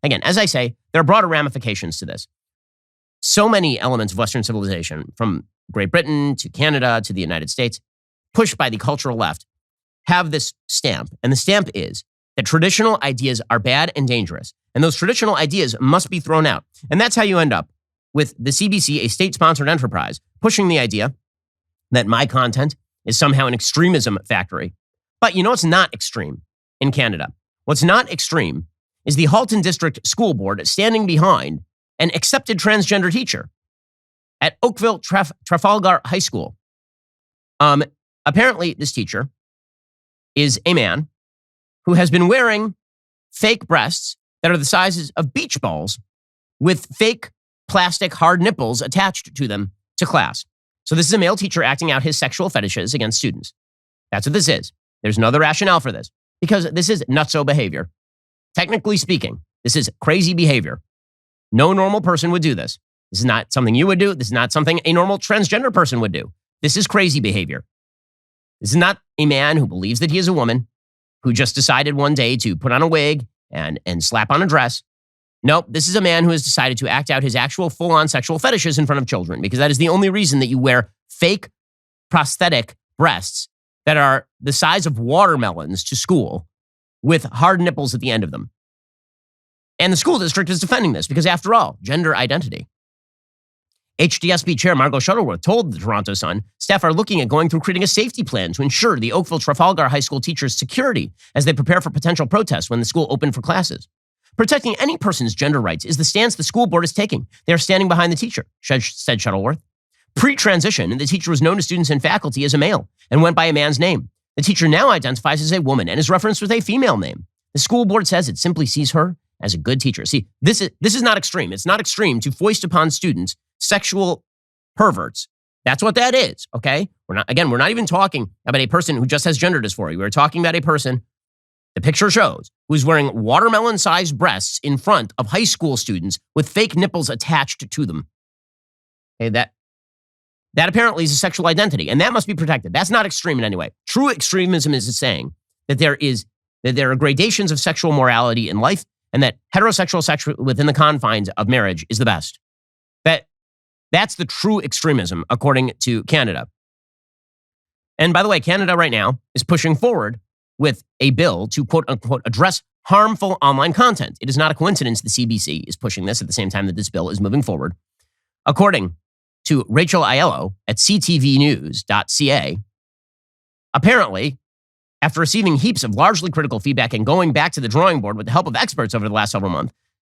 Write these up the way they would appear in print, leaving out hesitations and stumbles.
again, as I say, there are broader ramifications to this. So many elements of Western civilization, from Great Britain to Canada to the United States, pushed by the cultural left, have this stamp. And the stamp is that traditional ideas are bad and dangerous. And those traditional ideas must be thrown out. And that's how you end up with the CBC, a state-sponsored enterprise, pushing the idea that my content is somehow an extremism factory. But you know what's not extreme in Canada? What's not extreme is the Halton District School Board standing behind an accepted transgender teacher at Oakville Trafalgar High School. Apparently, this teacher is a man who has been wearing fake breasts that are the sizes of beach balls with fake plastic hard nipples attached to them to class. So this is a male teacher acting out his sexual fetishes against students. That's what this is. There's no other rationale for this, because this is nutso behavior. Technically speaking, this is crazy behavior. No normal person would do this. This is not something you would do. This is not something a normal transgender person would do. This is crazy behavior. This is not a man who believes that he is a woman, who just decided one day to put on a wig and slap on a dress. Nope, this is a man who has decided to act out his actual full-on sexual fetishes in front of children, because that is the only reason that you wear fake prosthetic breasts that are the size of watermelons to school with hard nipples at the end of them. And the school district is defending this because, after all, gender identity. HDSB Chair Margot Shuttleworth told the Toronto Sun, staff are looking at going through creating a safety plan to ensure the Oakville Trafalgar High School teachers' security as they prepare for potential protests when the school opened for classes. Protecting any person's gender rights is the stance the school board is taking. They are standing behind the teacher, said Shuttleworth. Pre-transition, the teacher was known to students and faculty as a male and went by a man's name. The teacher now identifies as a woman and is referenced with a female name. The school board says it simply sees her as a good teacher. See, this is not extreme. It's not extreme to foist upon students sexual perverts. That's what that is, okay? We're not even talking about a person who just has gender dysphoria. We're talking about a person, the picture shows, who's wearing watermelon-sized breasts in front of high school students with fake nipples attached to them. Okay, that apparently is a sexual identity, and that must be protected. That's not extreme in any way. True extremism is saying that there are gradations of sexual morality in life, and that heterosexual sex within the confines of marriage is the best. That's the true extremism, according to Canada. And by the way, Canada right now is pushing forward with a bill to, quote unquote, address harmful online content. It is not a coincidence the CBC is pushing this at the same time that this bill is moving forward. According to Rachel Aiello at ctvnews.ca, apparently, after receiving heaps of largely critical feedback and going back to the drawing board with the help of experts over the last several months,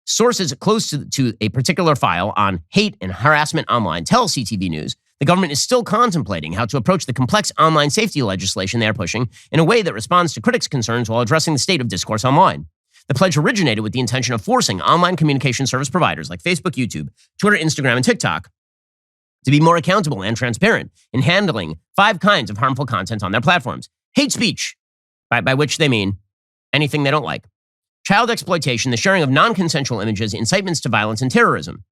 sources close to a particular file on hate and harassment online tell CTV News the government is still contemplating how to approach the complex online safety legislation they are pushing in a way that responds to critics' concerns while addressing the state of discourse online. The pledge originated with the intention of forcing online communication service providers like Facebook, YouTube, Twitter, Instagram, and TikTok to be more accountable and transparent in handling 5 kinds of harmful content on their platforms. Hate speech, by which they mean anything they don't like. Child exploitation, the sharing of non-consensual images, incitements to violence, and terrorism.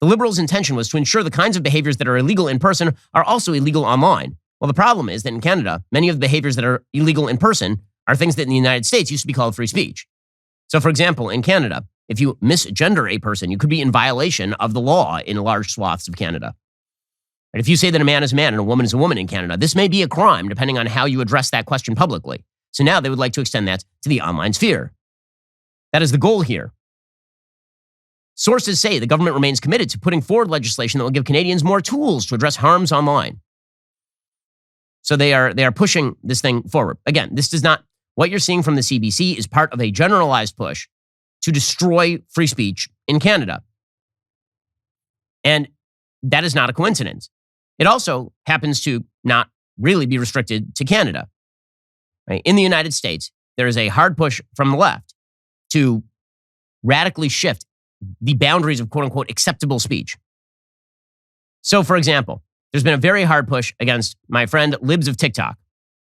The Liberals' intention was to ensure the kinds of behaviors that are illegal in person are also illegal online. Well, the problem is that in Canada, many of the behaviors that are illegal in person are things that in the United States used to be called free speech. So, for example, in Canada, if you misgender a person, you could be in violation of the law in large swaths of Canada. And if you say that a man is a man and a woman is a woman in Canada, this may be a crime depending on how you address that question publicly. So now they would like to extend that to the online sphere. That is the goal here. Sources say the government remains committed to putting forward legislation that will give Canadians more tools to address harms online. So they are pushing this thing forward. Again, this does not, what you're seeing from the CBC is part of a generalized push to destroy free speech in Canada. And that is not a coincidence. It also happens to not really be restricted to Canada. Right? In the United States, there is a hard push from the left to radically shift the boundaries of quote-unquote acceptable speech. So, for example, there's been a very hard push against my friend Libs of TikTok.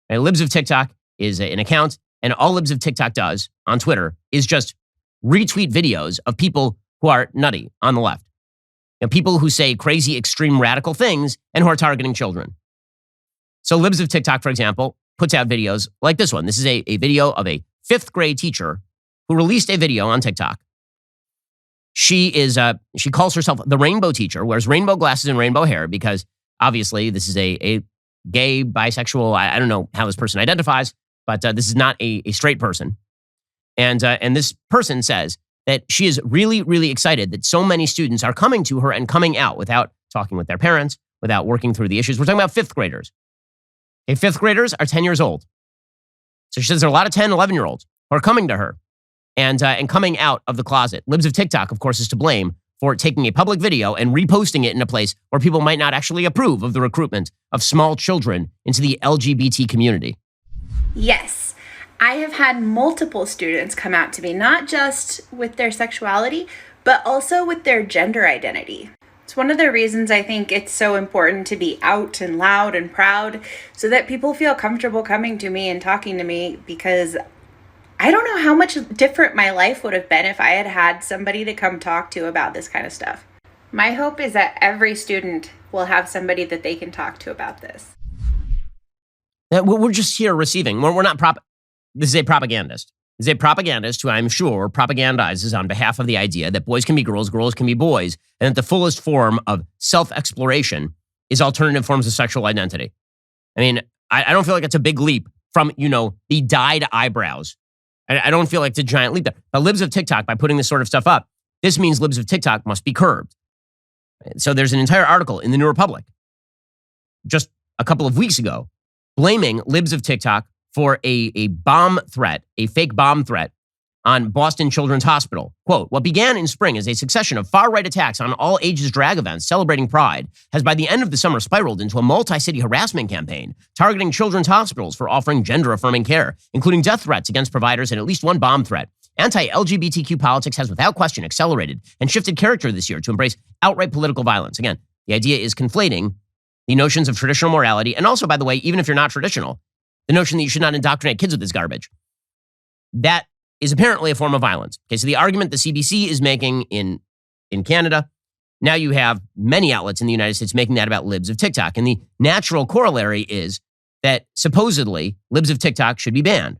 And Libs of TikTok is an account, and all Libs of TikTok does on Twitter is just retweet videos of people who are nutty on the left. You know, people who say crazy, extreme, radical things and who are targeting children. So Libs of TikTok, for example, puts out videos like this one. This is a video of a 5th grade teacher who released a video on TikTok. She calls herself the rainbow teacher, wears rainbow glasses and rainbow hair because obviously this is a gay, bisexual, I don't know how this person identifies, but this is not a straight person. And this person says that she is really, really excited that so many students are coming to her and coming out without talking with their parents, without working through the issues. We're talking about fifth graders. Okay, fifth graders are 10 years old. So she says there are a lot of 10, 11-year-olds who are coming to her and coming out of the closet. Libs of TikTok, of course, is to blame for taking a public video and reposting it in a place where people might not actually approve of the recruitment of small children into the LGBT community. Yes, I have had multiple students come out to me, not just with their sexuality, but also with their gender identity. It's one of the reasons I think it's so important to be out and loud and proud so that people feel comfortable coming to me and talking to me, because I don't know how much different my life would have been if I had had somebody to come talk to about this kind of stuff. My hope is that every student will have somebody that they can talk to about this. We're just here receiving. We're not This is a propagandist. This is a propagandist who I'm sure propagandizes on behalf of the idea that boys can be girls, girls can be boys, and that the fullest form of self-exploration is alternative forms of sexual identity. I mean, I don't feel like it's a big leap from, the dyed eyebrows. I don't feel like it's a giant leap there. But Libs of TikTok, by putting this sort of stuff up, this means Libs of TikTok must be curbed. So there's an entire article in the New Republic just a couple of weeks ago blaming Libs of TikTok for a bomb threat, a fake bomb threat on Boston Children's Hospital. Quote, what began in spring as a succession of far-right attacks on all ages drag events celebrating Pride has by the end of the summer spiraled into a multi-city harassment campaign targeting children's hospitals for offering gender-affirming care, including death threats against providers and at least one bomb threat. Anti-LGBTQ politics has without question accelerated and shifted character this year to embrace outright political violence. Again, the idea is conflating the notions of traditional morality, and also, by the way, even if you're not traditional, the notion that you should not indoctrinate kids with this garbage. That is apparently a form of violence. Okay, so the argument the CBC is making in Canada, now you have many outlets in the United States making that about Libs of TikTok. And the natural corollary is that supposedly Libs of TikTok should be banned.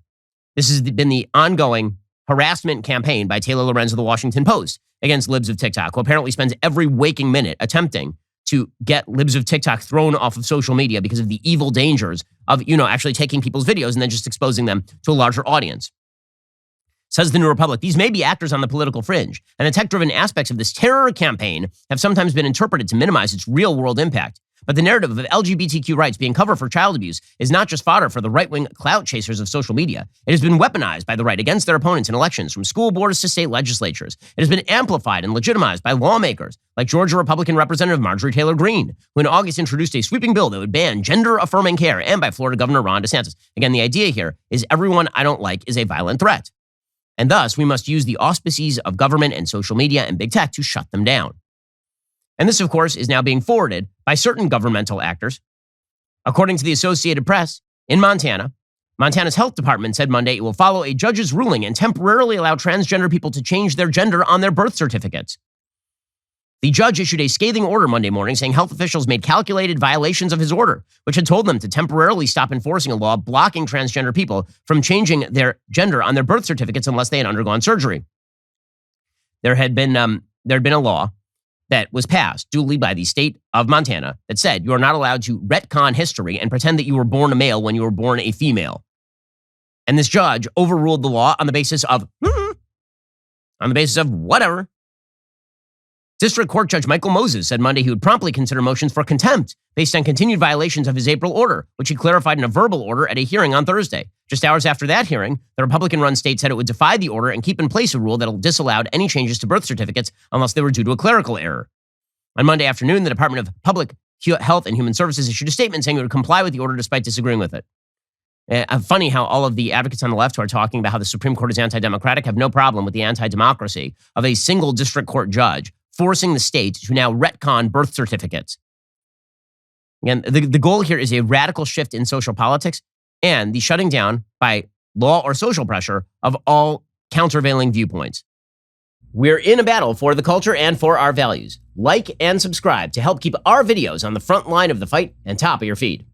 This has been the ongoing harassment campaign by Taylor Lorenz of the Washington Post against Libs of TikTok, who apparently spends every waking minute attempting to get Libs of TikTok thrown off of social media because of the evil dangers of, actually taking people's videos and then just exposing them to a larger audience. Says the New Republic, these may be actors on the political fringe, and the tech-driven aspects of this terror campaign have sometimes been interpreted to minimize its real-world impact. But the narrative of LGBTQ rights being cover for child abuse is not just fodder for the right-wing clout chasers of social media. It has been weaponized by the right against their opponents in elections, from school boards to state legislatures. It has been amplified and legitimized by lawmakers like Georgia Republican Representative Marjorie Taylor Greene, who in August introduced a sweeping bill that would ban gender-affirming care, and by Florida Governor Ron DeSantis. Again, the idea here is everyone I don't like is a violent threat. And thus, we must use the auspices of government and social media and big tech to shut them down. And this, of course, is now being forwarded by certain governmental actors. According to the Associated Press, in Montana, Montana's health department said Monday it will follow a judge's ruling and temporarily allow transgender people to change their gender on their birth certificates. The judge issued a scathing order Monday morning saying health officials made calculated violations of his order, which had told them to temporarily stop enforcing a law blocking transgender people from changing their gender on their birth certificates unless they had undergone surgery. There had been a law that was passed duly by the state of Montana that said you are not allowed to retcon history and pretend that you were born a male when you were born a female. And this judge overruled the law on the basis of whatever. District Court Judge Michael Moses said Monday he would promptly consider motions for contempt based on continued violations of his April order, which he clarified in a verbal order at a hearing on Thursday. Just hours after that hearing, the Republican-run state said it would defy the order and keep in place a rule that disallowed any changes to birth certificates unless they were due to a clerical error. On Monday afternoon, the Department of Public Health and Human Services issued a statement saying it would comply with the order despite disagreeing with it. Funny how all of the advocates on the left who are talking about how the Supreme Court is anti-democratic have no problem with the anti-democracy of a single district court judge forcing the state to now retcon birth certificates. Again, the goal here is a radical shift in social politics and the shutting down by law or social pressure of all countervailing viewpoints. We're in a battle for the culture and for our values. Like and subscribe to help keep our videos on the front line of the fight and top of your feed.